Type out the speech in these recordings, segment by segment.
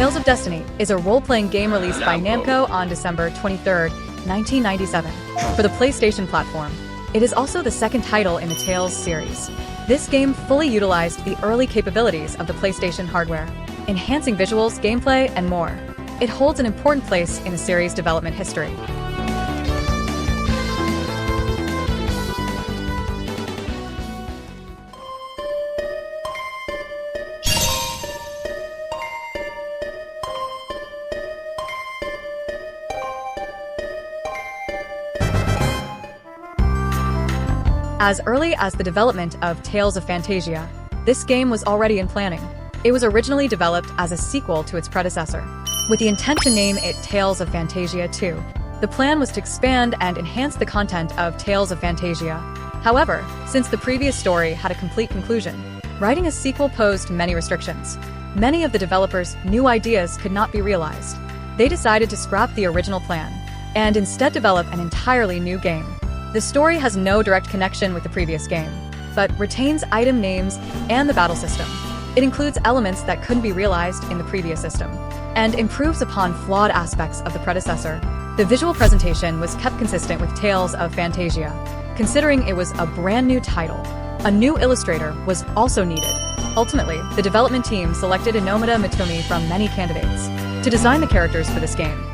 Tales of Destiny is a role-playing game released by Namco on December 23, 1997, for the PlayStation platform. It is also the second title in the Tales series. This game fully utilized the early capabilities of the PlayStation hardware, enhancing visuals, gameplay, and more. It holds an important place in the series' development history. As early as the development of Tales of Fantasia, this game was already in planning. It was originally developed as a sequel to its predecessor, with the intent to name it Tales of Fantasia 2. The plan was to expand and enhance the content of Tales of Fantasia. However, since the previous story had a complete conclusion, writing a sequel posed many restrictions. Many of the developers' new ideas could not be realized. They decided to scrap the original plan and instead develop an entirely new game. The story has no direct connection with the previous game, but retains item names and the battle system. It includes elements that couldn't be realized in the previous system, and improves upon flawed aspects of the predecessor. The visual presentation was kept consistent with Tales of Fantasia. Considering it was a brand new title, a new illustrator was also needed. Ultimately, the development team selected Inomata Mutsumi from many candidates to design the characters for this game.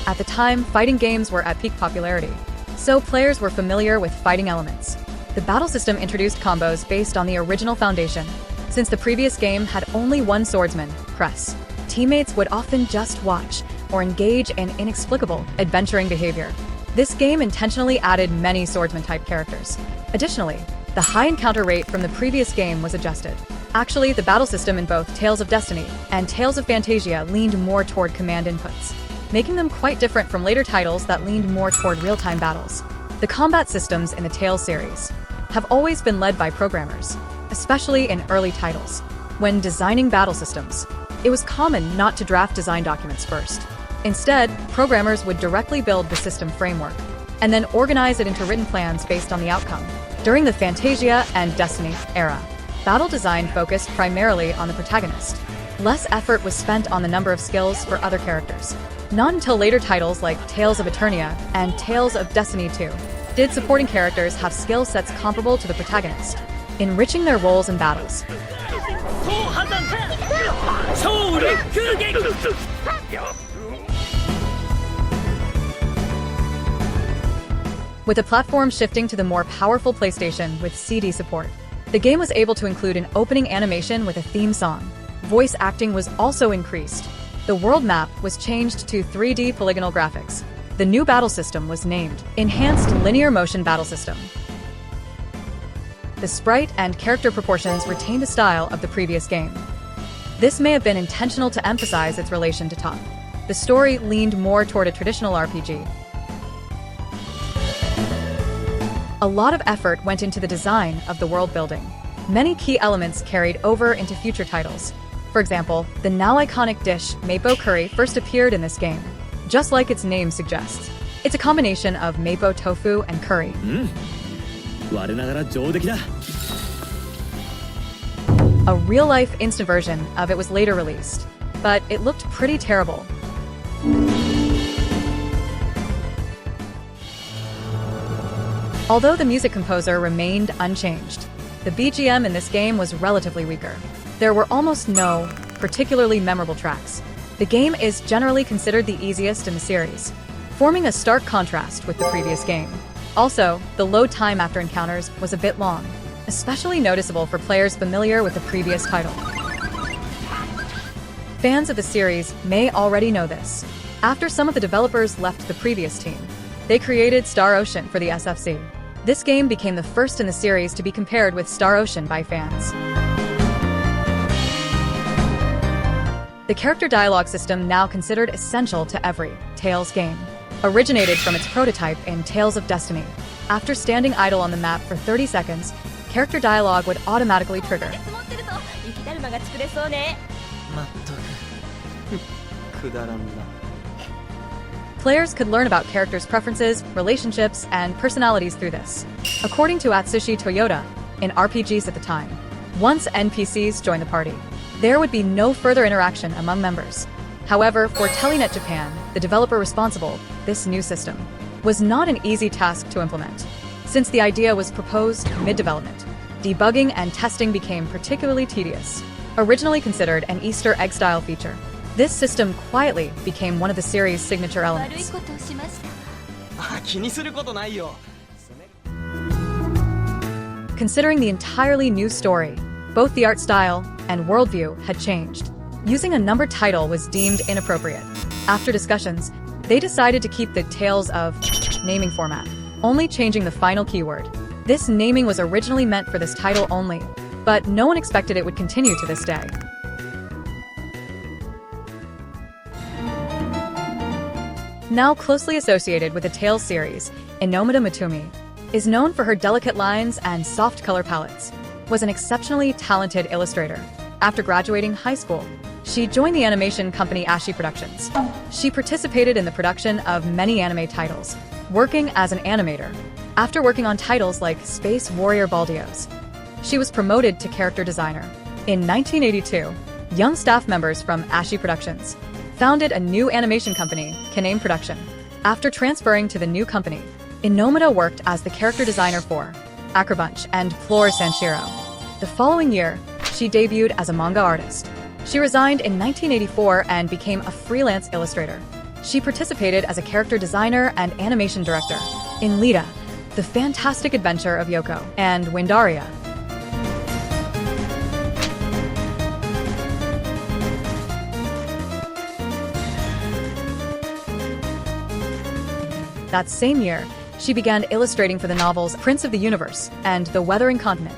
At the time, fighting games were at peak popularity, so players were familiar with fighting elements. The battle system introduced combos based on the original foundation. Since the previous game had only one swordsman, Cress, teammates would often just watch or engage in inexplicable, adventuring behavior. This game intentionally added many swordsman-type characters. Additionally, the high encounter rate from the previous game was adjusted. Actually, the battle system in both Tales of Destiny and Tales of Fantasia leaned more toward command inputs, making them quite different from later titles that leaned more toward real-time battles. The combat systems in the Tales series have always been led by programmers, especially in early titles. When designing battle systems, it was common not to draft design documents first. Instead, programmers would directly build the system framework, and then organize it into written plans based on the outcome. During the Fantasia and Destiny era, battle design focused primarily on the protagonist. Less effort was spent on the number of skills for other characters. Not until later titles like Tales of Eternia and Tales of Destiny 2 did supporting characters have skill sets comparable to the protagonist, enriching their roles in battles. With the platform shifting to the more powerful PlayStation with CD support, the game was able to include an opening animation with a theme song. Voice acting was also increased. The world map was changed to 3D polygonal graphics. The new battle system was named Enhanced Linear Motion Battle System. The sprite and character proportions retained the style of the previous game. This may have been intentional to emphasize its relation to Top. The story leaned more toward a traditional RPG. A lot of effort went into the design of the world building. Many key elements carried over into future titles. For example, the now iconic dish, Mapo curry, first appeared in this game. Just like its name suggests, it's a combination of Mapo tofu and curry. A real-life instant version of it was later released, but it looked pretty terrible. Although the music composer remained unchanged, the BGM in this game was relatively weaker. There were almost no particularly memorable tracks. The game is generally considered the easiest in the series, forming a stark contrast with the previous game. Also, the load time after encounters was a bit long, especially noticeable for players familiar with the previous title. Fans of the series may already know this. After some of the developers left the previous team, they created Star Ocean for the SFC. This game became the first in the series to be compared with Star Ocean by fans. The character dialogue system, now considered essential to every Tales game, originated from its prototype in Tales of Destiny. After standing idle on the map for 30 seconds, character dialogue would automatically trigger. Players could learn about characters' preferences, relationships, and personalities through this. According to Atsushi Toyota, in RPGs at the time, once NPCs join the party, There would be no further interaction among members. However, for Telenet Japan, the developer responsible, this new system was not an easy task to implement. Since the idea was proposed mid-development, debugging and testing became particularly tedious. Originally considered an Easter egg-style feature, this system quietly became one of the series' signature elements. Considering the entirely new story, both the art style and worldview had changed. Using a numbered title was deemed inappropriate. After discussions, they decided to keep the Tales of naming format, only changing the final keyword. This naming was originally meant for this title only, but no one expected it would continue to this day. Now closely associated with the Tales series, Inomata Mutsumi is known for her delicate lines and soft color palettes, was an exceptionally talented illustrator. After graduating high school, she joined the animation company Ashi Productions. She participated in the production of many anime titles, working as an animator. After working on titles like Space Warrior Baldios, she was promoted to character designer. In 1982, young staff members from Ashi Productions founded a new animation company, Kaname Production. After transferring to the new company, Inomata worked as the character designer for Acrobunch and Floor Sanshiro. The following year, she debuted as a manga artist. She resigned in 1984 and became a freelance illustrator. She participated as a character designer and animation director in Lita, The Fantastic Adventure of Yoko, and Windaria. That same year, she began illustrating for the novels Prince of the Universe and The Weathering Continent.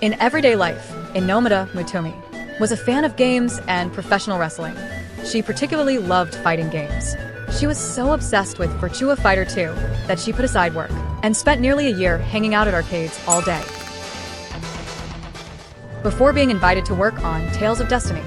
In everyday life, Inomata Mutsumi was a fan of games and professional wrestling. She particularly loved fighting games. She was so obsessed with Virtua Fighter 2 that she put aside work and spent nearly a year hanging out at arcades all day. Before being invited to work on Tales of Destiny,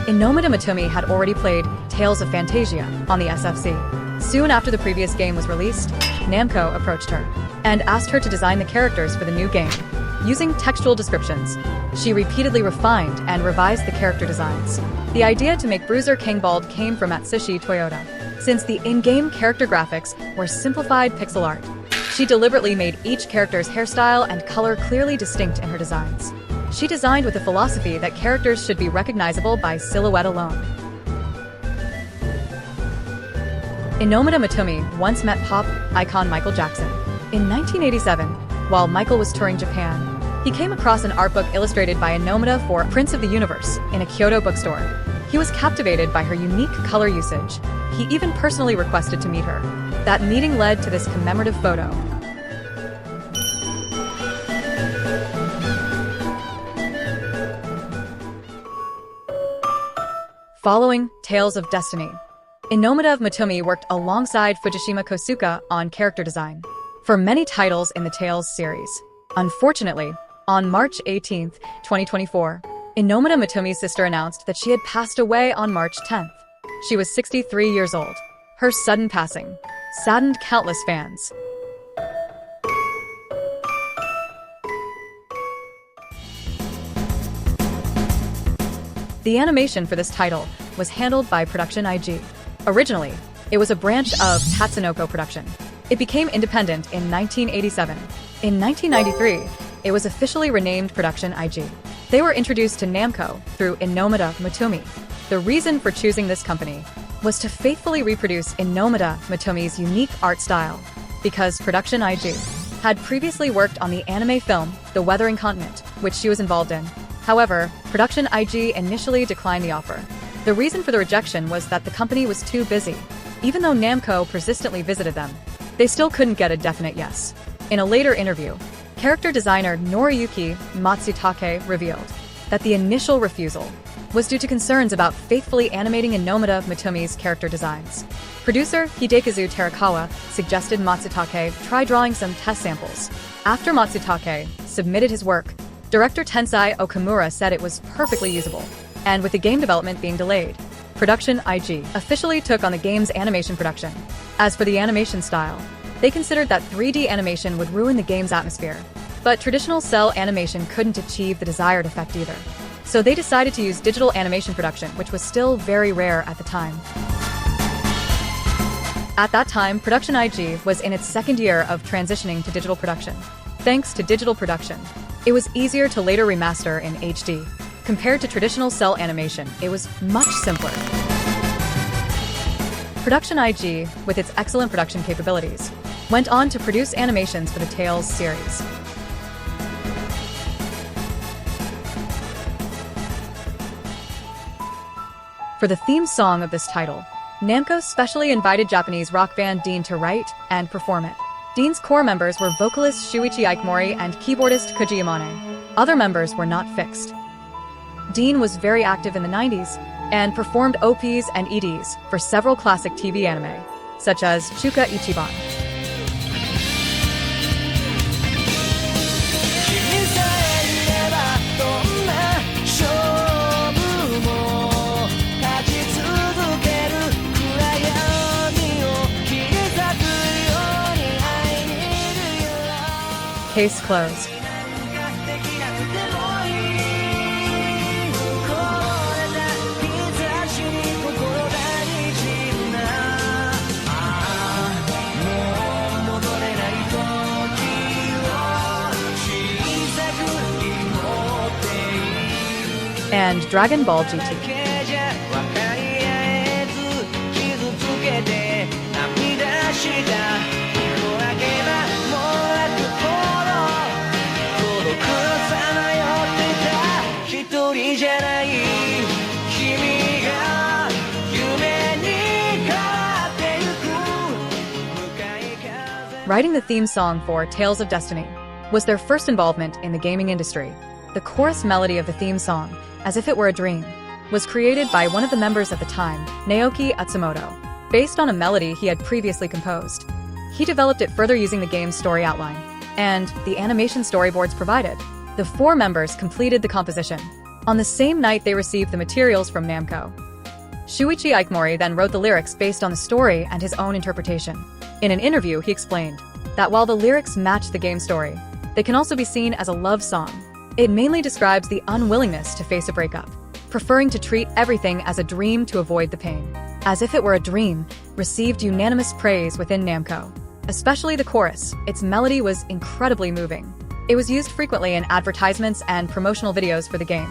Inomata Mutsumi had already played Tales of Fantasia on the SFC. Soon after the previous game was released, Namco approached her and asked her to design the characters for the new game. Using textual descriptions, she repeatedly refined and revised the character designs. The idea to make Bruiser King bald came from Atsushi Toyota, since the in-game character graphics were simplified pixel art. She deliberately made each character's hairstyle and color clearly distinct in her designs. She designed with the philosophy that characters should be recognizable by silhouette alone. Inomata Mutsumi once met pop icon Michael Jackson. In 1987, while Michael was touring Japan, he came across an art book illustrated by Inomata for Prince of the Universe in a Kyoto bookstore. He was captivated by her unique color usage. He even personally requested to meet her. That meeting led to this commemorative photo. Following Tales of Destiny, Inomata Mutsumi worked alongside Fujishima Kosuka on character design for many titles in the Tales series. Unfortunately, on March 18, 2024, Inomata Mutsumi's sister announced that she had passed away on March 10th. She was 63 years old. Her sudden passing saddened countless fans. The animation for this title was handled by Production IG. Originally, it was a branch of Tatsunoko Production. It became independent in 1987. In 1993, it was officially renamed Production IG. They were introduced to Namco through Inomata Mutsumi. The reason for choosing this company was to faithfully reproduce Inomata Mutsumi's unique art style, because Production IG had previously worked on the anime film The Weathering Continent, which she was involved in. However, Production IG initially declined the offer. The reason for the rejection was that the company was too busy. Even though Namco persistently visited them, they still couldn't get a definite yes. In a later interview, character designer Noriyuki Matsutake revealed that the initial refusal was due to concerns about faithfully animating Inomata Mutsumi's character designs. Producer Hidekazu Terakawa suggested Matsutake try drawing some test samples. After Matsutake submitted his work, director Tensai Okamura said it was perfectly usable. And with the game development being delayed, Production IG officially took on the game's animation production. As for the animation style, they considered that 3D animation would ruin the game's atmosphere. But traditional cell animation couldn't achieve the desired effect either. So they decided to use digital animation production, which was still very rare at the time. At that time, Production IG was in its second year of transitioning to digital production. Thanks to digital production, it was easier to later remaster in HD. Compared to traditional cell animation, it was much simpler. Production IG, with its excellent production capabilities, went on to produce animations for the Tales series. For the theme song of this title, Namco specially invited Japanese rock band DEEN to write and perform it. DEEN's core members were vocalist Shuichi Ikomori and keyboardist Koji Yamane. Other members were not fixed. DEEN was very active in the 90s and performed OPs and EDs for several classic TV anime, such as Chuka Ichiban. Case closed. And Dragon Ball GT. Writing the theme song for Tales of Destiny was their first involvement in the gaming industry. The chorus melody of the theme song, As If It Were a Dream, was created by one of the members at the time, Naoki Atsumoto, based on a melody he had previously composed. He developed it further using the game's story outline and the animation storyboards provided. The four members completed the composition. On the same night they received the materials from Namco. Shuichi Ikomori then wrote the lyrics based on the story and his own interpretation. In an interview, he explained that while the lyrics match the game story, they can also be seen as a love song. It mainly describes the unwillingness to face a breakup, preferring to treat everything as a dream to avoid the pain. As If It Were a Dream received unanimous praise within Namco. Especially the chorus, its melody was incredibly moving. It was used frequently in advertisements and promotional videos for the game.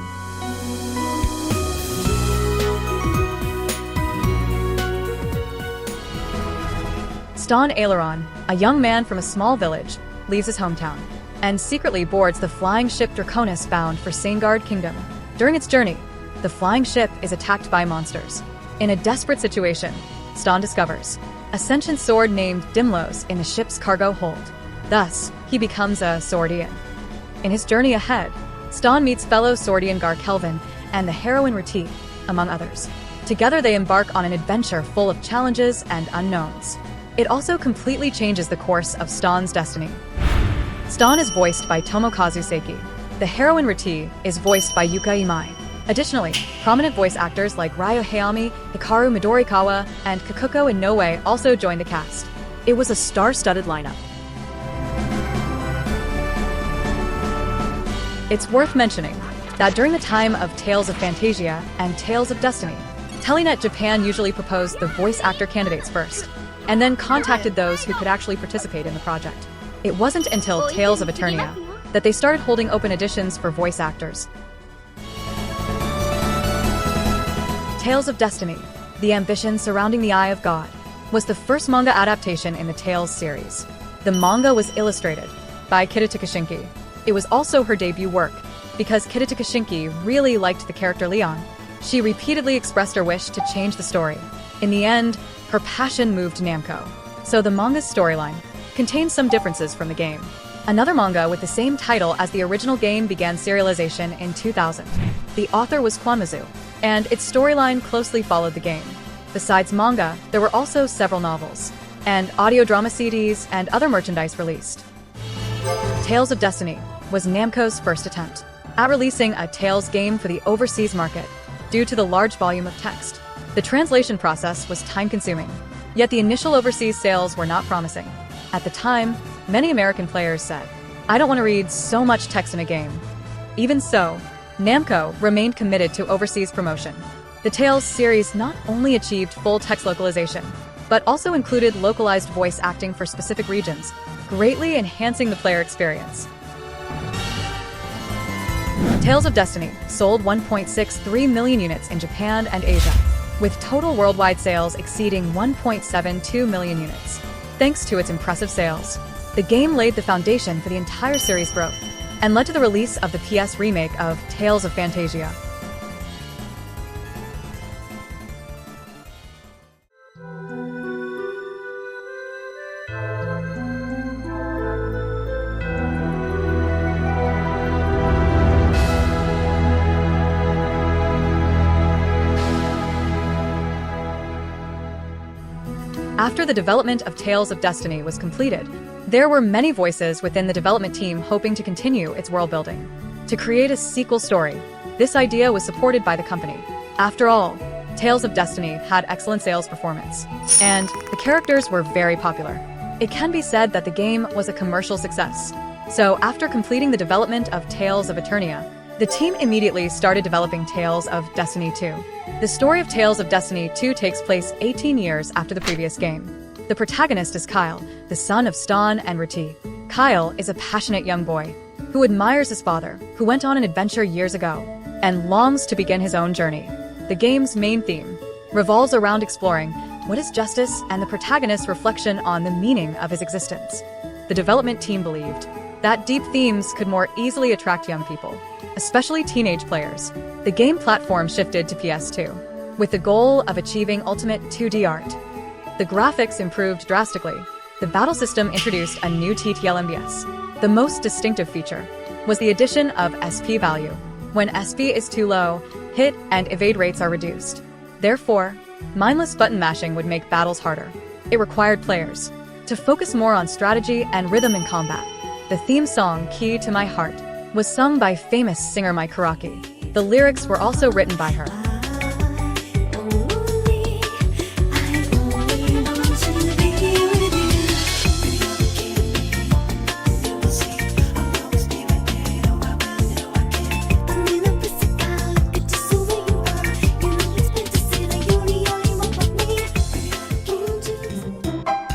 Stan Aileron, a young man from a small village, leaves his hometown and secretly boards the flying ship Draconis bound for Saingard Kingdom. During its journey, the flying ship is attacked by monsters. In a desperate situation, Stan discovers a sentient sword named Dimlos in the ship's cargo hold. Thus, he becomes a Swordian. In his journey ahead, Stan meets fellow Swordian Gar Kelvin and the heroine Retief, among others. Together they embark on an adventure full of challenges and unknowns. It also completely changes the course of Stan's destiny. Stan is voiced by Tomokazu Seiki. The heroine Retief is voiced by Yuka Imai. Additionally, prominent voice actors like Ryo Hayami, Hikaru Midorikawa, and Kakuko Inoue also joined the cast. It was a star-studded lineup. It's worth mentioning that during the time of Tales of Fantasia and Tales of Destiny, Telenet Japan usually proposed the voice actor candidates first, and then contacted those who could actually participate in the project. It wasn't until Tales of Eternia that they started holding open auditions for voice actors. Tales of Destiny, The Ambition Surrounding the Eye of God, was the first manga adaptation in the Tales series. The manga was illustrated by Kidetaka Shinki. It was also her debut work, because Kidetaka Shinki really liked the character Leon. She repeatedly expressed her wish to change the story. In the end, her passion moved Namco, so the manga's storyline contains some differences from the game. Another manga with the same title as the original game began serialization in 2000. The author was Kwanmazu, and its storyline closely followed the game. Besides manga, there were also several novels, and audio drama CDs and other merchandise released. Tales of Destiny was Namco's first attempt at releasing a Tales game for the overseas market due to the large volume of text. The translation process was time-consuming, yet the initial overseas sales were not promising. At the time, many American players said I don't want to read so much text in a game. Even so, Namco remained committed to overseas promotion. The Tales series not only achieved full text localization, but also included localized voice acting for specific regions, greatly enhancing the player experience. Tales of Destiny sold 1.63 million units in Japan and Asia, with total worldwide sales exceeding 1.72 million units. Thanks to its impressive sales, the game laid the foundation for the entire series' growth, and led to the release of the PS remake of Tales of Fantasia. After the development of Tales of Destiny was completed, there were many voices within the development team hoping to continue its world building. To create a sequel story, this idea was supported by the company. After all, Tales of Destiny had excellent sales performance, and the characters were very popular. It can be said that the game was a commercial success. So after completing the development of Tales of Eternia, the team immediately started developing Tales of Destiny 2. The story of Tales of Destiny 2 takes place 18 years after the previous game. The protagonist is Kyle, the son of Stan and Rati. Kyle is a passionate young boy who admires his father, who went on an adventure years ago, and longs to begin his own journey. The game's main theme revolves around exploring what is justice and the protagonist's reflection on the meaning of his existence. The development team believed that deep themes could more easily attract young people, especially teenage players. The game platform shifted to PS2, with the goal of achieving ultimate 2D art. The graphics improved drastically. The battle system introduced a new TTL MBS. The most distinctive feature was the addition of SP value. When SP is too low, hit and evade rates are reduced. Therefore, mindless button mashing would make battles harder. It required players to focus more on strategy and rhythm in combat. The theme song, Key to My Heart, was sung by famous singer Mai Karaki. The lyrics were also written by her.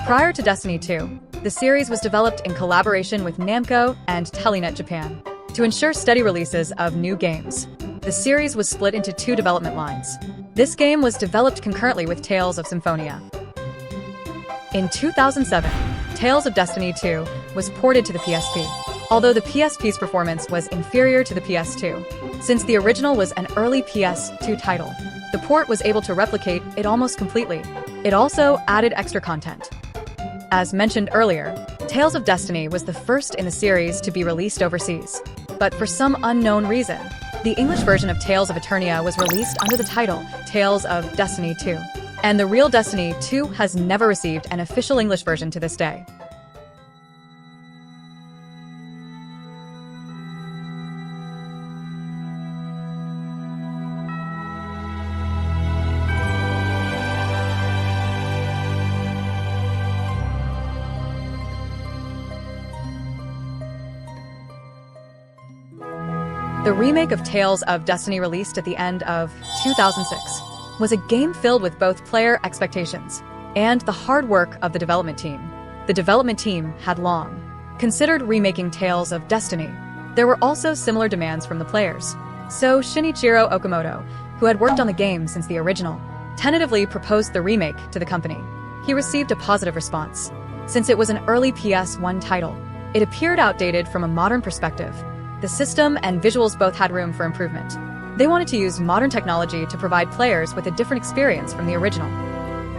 Prior to Destiny 2, the series was developed in collaboration with Namco and Telenet Japan. To ensure steady releases of new games, the series was split into two development lines. This game was developed concurrently with Tales of Symphonia. In 2007, Tales of Destiny 2 was ported to the PSP, although the PSP's performance was inferior to the PS2. Since the original was an early PS2 title, the port was able to replicate it almost completely. It also added extra content. As mentioned earlier, Tales of Destiny was the first in the series to be released overseas. But for some unknown reason, the English version of Tales of Eternia was released under the title Tales of Destiny 2. And the real Destiny 2 has never received an official English version to this day. The remake of Tales of Destiny, released at the end of 2006, was a game filled with both player expectations and the hard work of the development team. The development team had long considered remaking Tales of Destiny. There were also similar demands from the players. So Shinichiro Okamoto, who had worked on the game since the original, tentatively proposed the remake to the company. He received a positive response. Since it was an early PS1 title, it appeared outdated from a modern perspective. The system and visuals both had room for improvement. They wanted to use modern technology to provide players with a different experience from the original.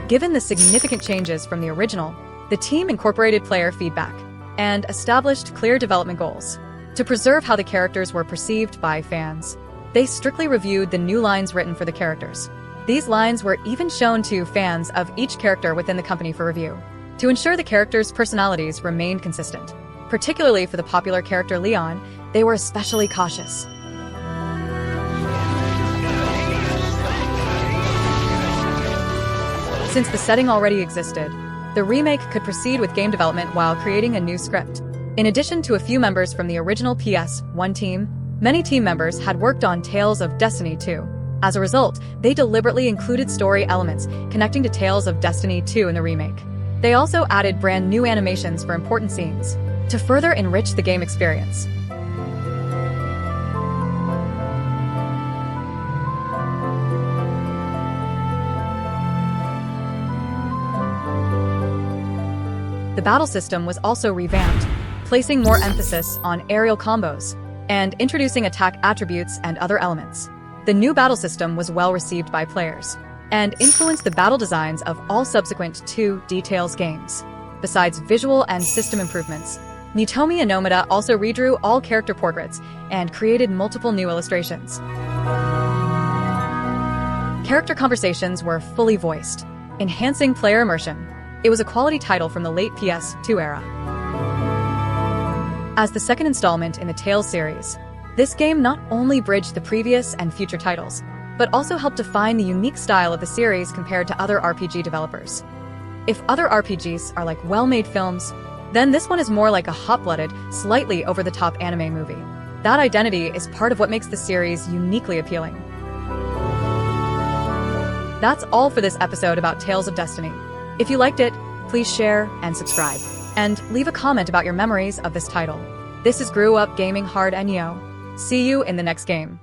Given the significant changes from the original, the team incorporated player feedback and established clear development goals. To preserve how the characters were perceived by fans, they strictly reviewed the new lines written for the characters. These lines were even shown to fans of each character within the company for review, to ensure the characters' personalities remained consistent. Particularly for the popular character Leon, they were especially cautious. Since the setting already existed, the remake could proceed with game development while creating a new script. In addition to a few members from the original PS1 team, many team members had worked on Tales of Destiny 2. As a result, they deliberately included story elements connecting to Tales of Destiny 2 in the remake. They also added brand new animations for important scenes to further enrich the game experience. The battle system was also revamped, placing more emphasis on aerial combos and introducing attack attributes and other elements. The new battle system was well received by players and influenced the battle designs of all subsequent 2D Tales games. Besides visual and system improvements, Mutsumi Inomata also redrew all character portraits and created multiple new illustrations. Character conversations were fully voiced, enhancing player immersion. It was a quality title from the late PS2 era. As the second installment in the Tales series, this game not only bridged the previous and future titles, but also helped define the unique style of the series compared to other RPG developers. If other RPGs are like well-made films, then this one is more like a hot-blooded, slightly over-the-top anime movie. That identity is part of what makes the series uniquely appealing. That's all for this episode about Tales of Destiny. If you liked it, please share and subscribe, and leave a comment about your memories of this title. This is Grew Up Gaming Hard and Yo. See you in the next game.